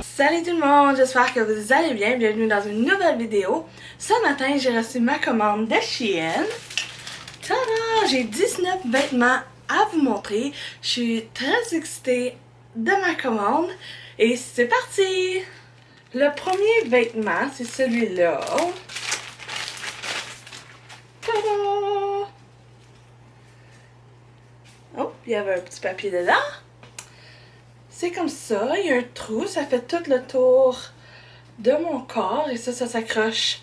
Salut tout le monde, j'espère que vous allez bien. Bienvenue dans une nouvelle vidéo. Ce matin, j'ai reçu ma commande de Shein. Tada! J'ai 19 vêtements à vous montrer. Je suis très excitée de ma commande. Et c'est parti! Le premier vêtement, c'est celui-là. Tada! Oh, il y avait un petit papier dedans. C'est comme ça, il y a un trou, ça fait tout le tour de mon corps et ça s'accroche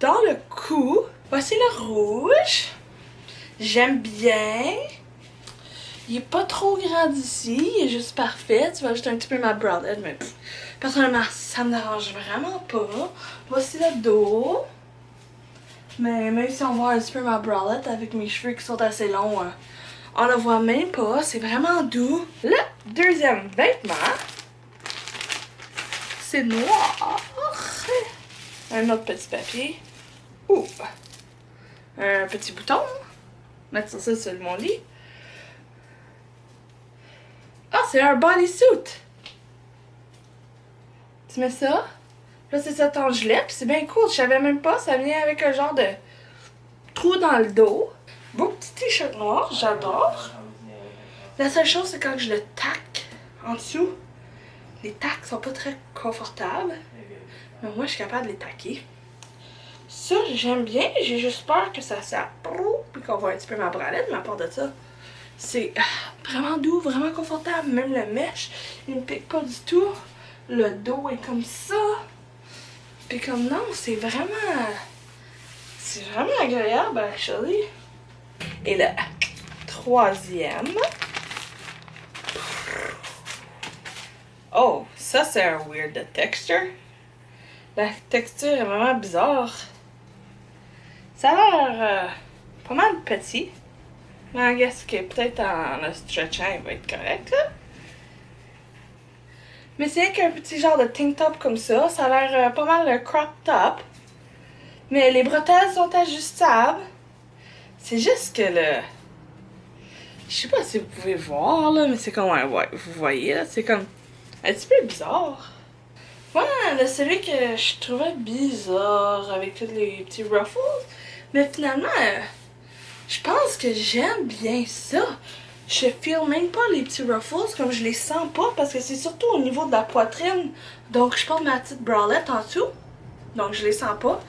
dans le cou. Voici le rouge. J'aime bien. Il est pas trop grand d'ici, il est juste parfait. Tu vois, juste un petit peu ma bralette, mais personnellement, ça me dérange vraiment pas. Voici le dos. Mais même si on voit un petit peu ma bralette avec mes cheveux qui sont assez longs, on ne voit même pas, c'est vraiment doux. Le deuxième vêtement, c'est noir. Un autre petit papier. Ouh. Un petit bouton. Mettre ça sur mon lit. Ah, c'est un bodysuit. Tu mets ça. Là, c'est ça ton gilet. Puis c'est bien cool. Je savais même pas. Ça vient avec un genre de trou dans le dos. Beau petit t-shirt noir. J'adore. La seule chose, c'est quand je le tac en dessous. Les tacs sont pas très confortables. Mais moi, je suis capable de les taquer. Ça, j'aime bien. J'ai juste peur que ça puis qu'on voit un petit peu ma bralette. Mais à part de ça, c'est vraiment doux, vraiment confortable. Même le mesh, il ne pique pas du tout. Le dos est comme ça. Puis comme non, c'est vraiment agréable, actually. Et le troisième. Oh, ça c'est un weird de texture. La texture est vraiment bizarre. Ça a l'air pas mal petit. Mais I guess que peut-être en le stretchant, il va être correct là. Mais c'est qu'un petit genre de tank top comme ça. Ça a l'air pas mal un crop top. Mais les bretelles sont ajustables. C'est juste que le... Je sais pas si vous pouvez voir là, mais c'est comme... Ouais, vous voyez là, c'est comme un petit peu bizarre. Moi, celui que je trouvais bizarre avec tous les petits ruffles. Mais finalement, je pense que j'aime bien ça. Je feel même pas les petits ruffles, comme je les sens pas, parce que c'est surtout au niveau de la poitrine. Donc je porte ma petite bralette en dessous, donc je les sens pas.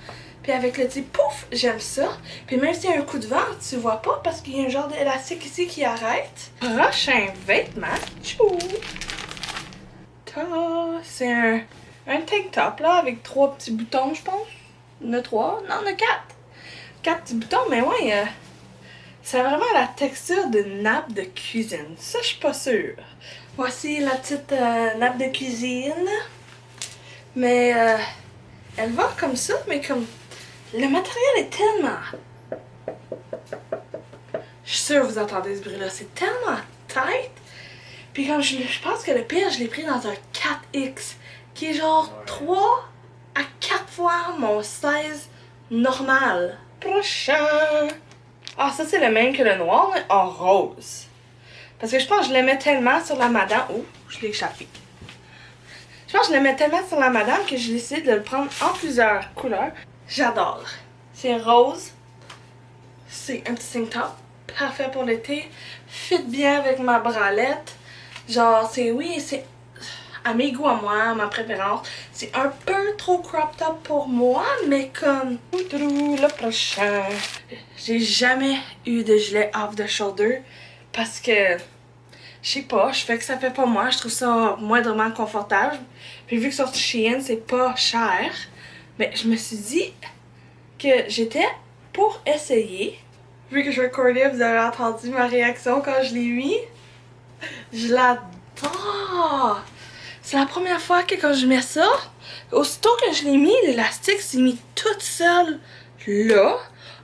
Puis avec le petit pouf, j'aime ça. Puis même s'il y a un coup de vent, tu vois pas, parce qu'il y a un genre d'élastique ici qui arrête. Prochain vêtement, tchou! C'est un tank top là, avec 3 petits boutons, je pense. Il y en a 3, non, il y en a 4. 4 petits boutons, mais ouais, c'est vraiment la texture d'une nappe de cuisine. Ça, je suis pas sûre. Voici la petite nappe de cuisine. Mais elle va comme ça, mais comme... Le matériel est tellement... Je suis sûre que vous entendez ce bruit-là. C'est tellement tight. Puis comme je pense que le pire, je l'ai pris dans un 4X. Qui est genre 3 à 4 fois mon size normal. Prochain! Ah, ça c'est le même que le noir, mais en rose. Parce que je pense que je l'aimais tellement sur la madame... Oh, je l'ai échappé. Je pense que je l'aimais tellement sur la madame que j'ai décidé de le prendre en plusieurs couleurs. J'adore. C'est rose. C'est un petit tank top. Parfait pour l'été. Fit bien avec ma bralette. Genre, c'est à mes goûts, à moi, à ma préférence. C'est un peu trop crop top pour moi, mais comme... Le prochain. J'ai jamais eu de gilet off the shoulder parce que, je sais pas, je fais que ça fait pas moi. Je trouve ça moindrement confortable. Puis vu que sur Shein, c'est pas cher, mais je me suis dit que j'étais pour essayer. Vu que je recordais, vous avez entendu ma réaction quand je l'ai mis. Je l'adore! C'est la première fois que quand je mets ça, aussitôt que je l'ai mis, l'élastique s'est mis toute seule là.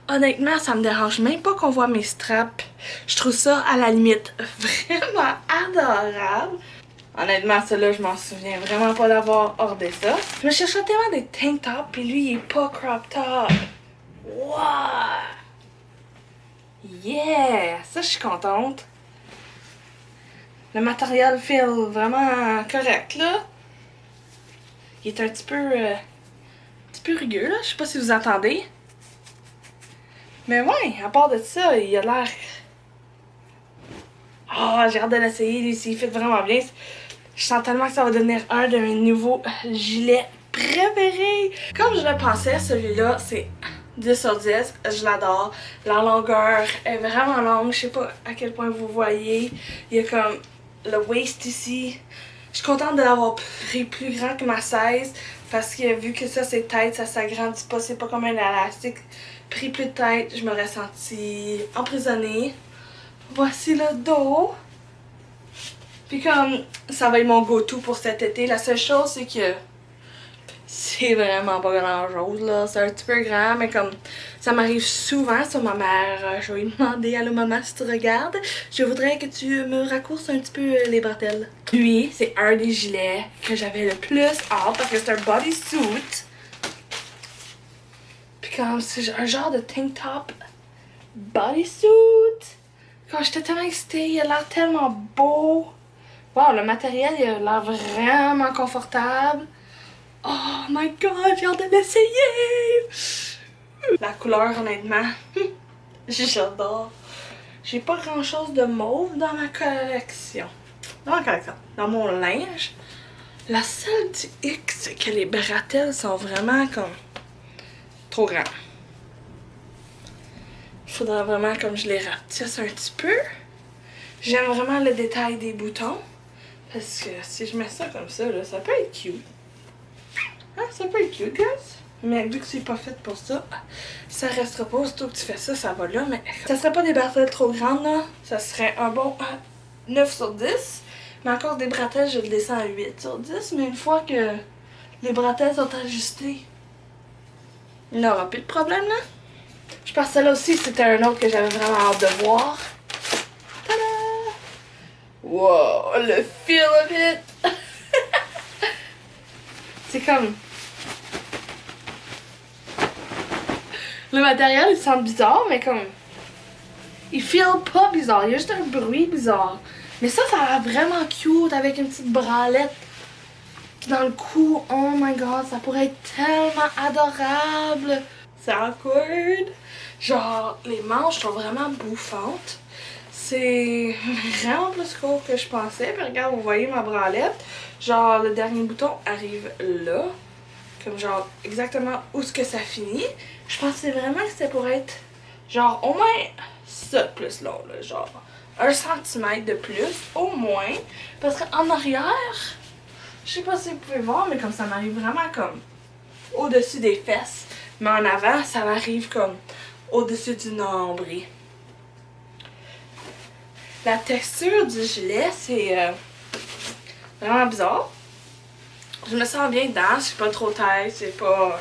Honnêtement, ça me dérange même pas qu'on voit mes straps. Je trouve ça, à la limite, vraiment adorable. Honnêtement, celui-là, je m'en souviens vraiment pas d'avoir ordé ça. Je me cherchais tellement des tank tops, puis lui, il est pas crop top. Wow! Yeah! Ça, je suis contente. Le matériel feel vraiment correct, là. Il est un petit peu rugueux, là. Je sais pas si vous entendez. Mais ouais, à part de ça, il a l'air... Oh, j'ai hâte de l'essayer, lui, il fait vraiment bien. Je sens tellement que ça va devenir un de mes nouveaux gilets préférés. Comme je le pensais, celui-là, c'est 10 sur 10. Je l'adore. La longueur est vraiment longue. Je sais pas à quel point vous voyez. Il y a comme le waist ici. Je suis contente de l'avoir pris plus grand que ma 16 parce que vu que ça c'est tête, ça s'agrandit pas, c'est pas comme un élastique. Pris plus de tête, je m'aurais sentie emprisonnée. Voici le dos. Puis comme ça va être mon go-to pour cet été, la seule chose c'est que c'est vraiment pas grand chose là, c'est un petit peu grand mais comme ça m'arrive souvent sur ma mère, je vais lui demander allô maman si tu regardes, je voudrais que tu me raccources un petit peu les bretelles. Lui c'est un des gilets que j'avais le plus hâte parce que c'est un bodysuit. Puis comme c'est un genre de tank top bodysuit. Quand j'étais tellement excitée, il a l'air tellement beau. Wow, le matériel il a l'air vraiment confortable. Oh my god, j'ai hâte de l'essayer! La couleur, honnêtement, j'adore. J'ai pas grand chose de mauve dans ma collection. Dans mon linge. La seule du X, c'est que les bretelles sont vraiment comme trop grands. Il faudrait vraiment comme je les rapetisse un petit peu. J'aime vraiment le détail des boutons. Parce que si je mets ça comme ça, là, ça peut être cute. Ah, ça peut être cute, guys. Mais vu que c'est pas fait pour ça, ça restera pas. Aussitôt que tu fais ça, ça va là. Mais ça serait pas des bretelles trop grandes, là. Ça serait un bon 9 sur 10. Mais à cause des bretelles, je le descends à 8 sur 10. Mais une fois que les bretelles sont ajustées, il n'y aura plus de problème, là. Je pense que celle-là aussi, c'était un autre que j'avais vraiment hâte de voir. Tada! Wow, le feel of it! C'est comme... Le matériel, il semble bizarre, mais comme... Il feel pas bizarre, il y a juste un bruit bizarre. Mais ça a l'air vraiment cute avec une petite bralette dans le cou. Oh my god, ça pourrait être tellement adorable. C'est awkward. Genre, les manches sont vraiment bouffantes. C'est vraiment plus court que je pensais. Puis regarde, vous voyez ma bralette. Genre, le dernier bouton arrive là. Comme genre, exactement où est-ce que ça finit. Je pensais vraiment que c'était pour être genre au moins ça plus long, là, genre 1 centimètre de plus, au moins. Parce qu'en arrière, je sais pas si vous pouvez voir, mais comme ça m'arrive vraiment comme au-dessus des fesses. Mais en avant, ça m'arrive comme au-dessus du nombril. La texture du gilet, c'est vraiment bizarre. Je me sens bien dedans, c'est pas trop taille, c'est pas...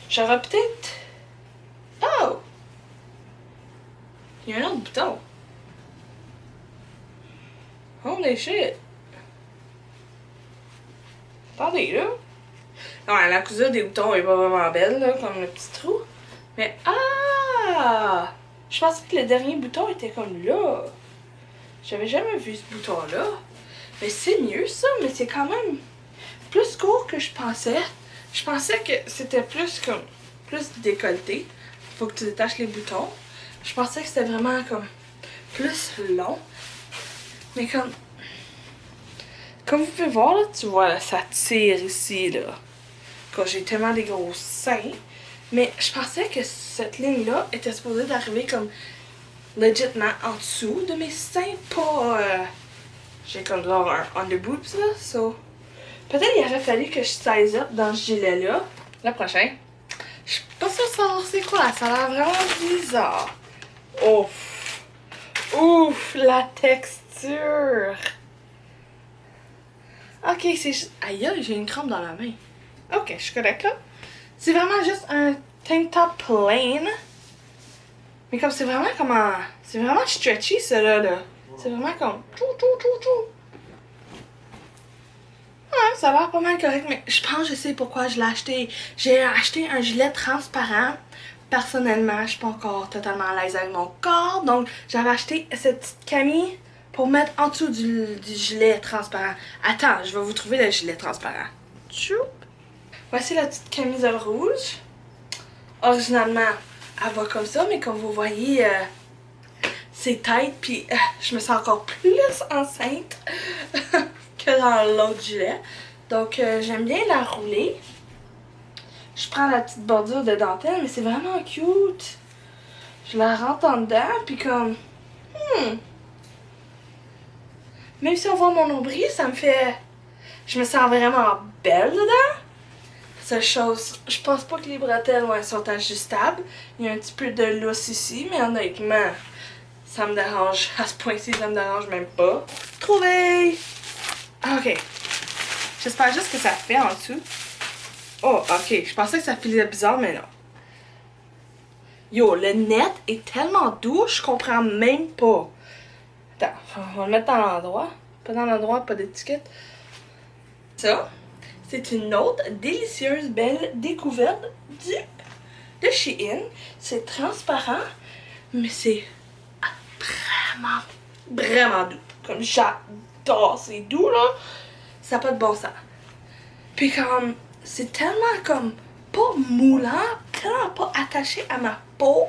J'aurais peut-être... Oh! Il y a un autre bouton. Holy shit! Attendez, là. Non, la cousure des boutons est pas vraiment belle, là, comme le petit trou. Mais, ah! Je pensais que le dernier bouton était comme là. J'avais jamais vu ce bouton-là. Mais c'est mieux, ça, mais c'est quand même plus court que je pensais. Je pensais que c'était plus comme... plus décolleté. Faut que tu détaches les boutons. Je pensais que c'était vraiment comme plus long. Mais comme vous pouvez voir, là, tu vois, là, ça tire ici, là. Quand j'ai tellement des gros seins. Mais je pensais que cette ligne-là était supposée d'arriver comme légitimement en dessous de mes seins. Pas... j'ai comme genre un underboobs, là. So, peut-être il aurait fallu que je size up dans ce gilet-là. Le prochain. Je suis pas sûre de savoir c'est quoi. Ça a l'air vraiment bizarre. Ouf. Ouf, la texture. Ok, c'est juste... Aïe, j'ai une crampe dans la main. Ok, je suis correcte là. C'est vraiment juste un tank top plain. Mais comme c'est vraiment comme un... C'est vraiment stretchy, celui-là. Là. C'est vraiment comme... Ouais, ça a l'air pas mal correct, mais je pense que je sais pourquoi je l'ai acheté. J'ai acheté un gilet transparent. Personnellement, je suis pas encore totalement à l'aise avec mon corps. Donc, j'avais acheté cette petite camie pour mettre en dessous du gilet transparent. Attends, je vais vous trouver le gilet transparent. Tchoup. Voici la petite camisole rouge. Originalement, elle va comme ça, mais comme vous voyez, c'est tight, puis je me sens encore plus enceinte que dans l'autre gilet. Donc, j'aime bien la rouler. Je prends la petite bordure de dentelle, mais c'est vraiment cute. Je la rentre en dedans, puis comme... Même si on voit mon nombril, ça me fait... Je me sens vraiment belle dedans. Seule chose, je pense pas que les bretelles sont ajustables. Il y a un petit peu de lousse ici, mais honnêtement, ça me dérange. À ce point-ci, ça me dérange même pas. Trouvé! Ok. J'espère juste que ça fait en dessous. Oh, ok. Je pensais que ça filait bizarre, mais non. Yo, le net est tellement doux, je comprends même pas. Attends, on va le mettre dans l'endroit. Pas dans l'endroit, pas d'étiquette. Ça, c'est une autre délicieuse, belle découverte de Shein. C'est transparent, mais c'est vraiment doux. Comme j'adore, c'est doux là. Ça n'a pas de bon sens. Puis comme, c'est tellement comme pas moulant, tellement pas attaché à ma peau,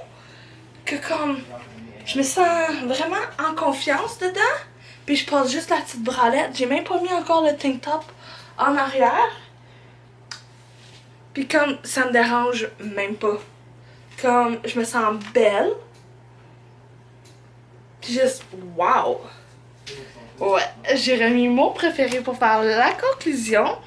que comme, je me sens vraiment en confiance dedans. Puis je passe juste la petite bralette. J'ai même pas mis encore le tank top en arrière. Puis comme, ça me dérange même pas. Comme, je me sens belle. Puis juste, wow! Ouais, j'ai remis mon préféré pour faire la conclusion.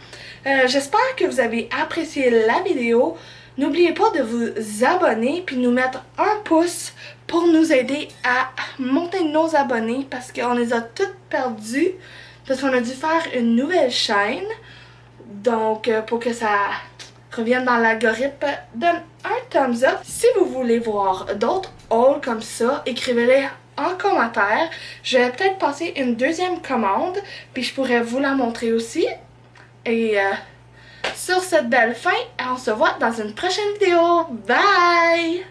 J'espère que vous avez apprécié la vidéo. N'oubliez pas de vous abonner puis nous mettre un pouce pour nous aider à monter nos abonnés parce qu'on les a toutes perdus parce qu'on a dû faire une nouvelle chaîne. Donc, pour que ça revienne dans l'algorithme, donne un thumbs up. Si vous voulez voir d'autres hauls comme ça, écrivez-les en commentaire. Je vais peut-être passer une deuxième commande, puis je pourrais vous la montrer aussi. Et sur cette belle fin, on se voit dans une prochaine vidéo. Bye!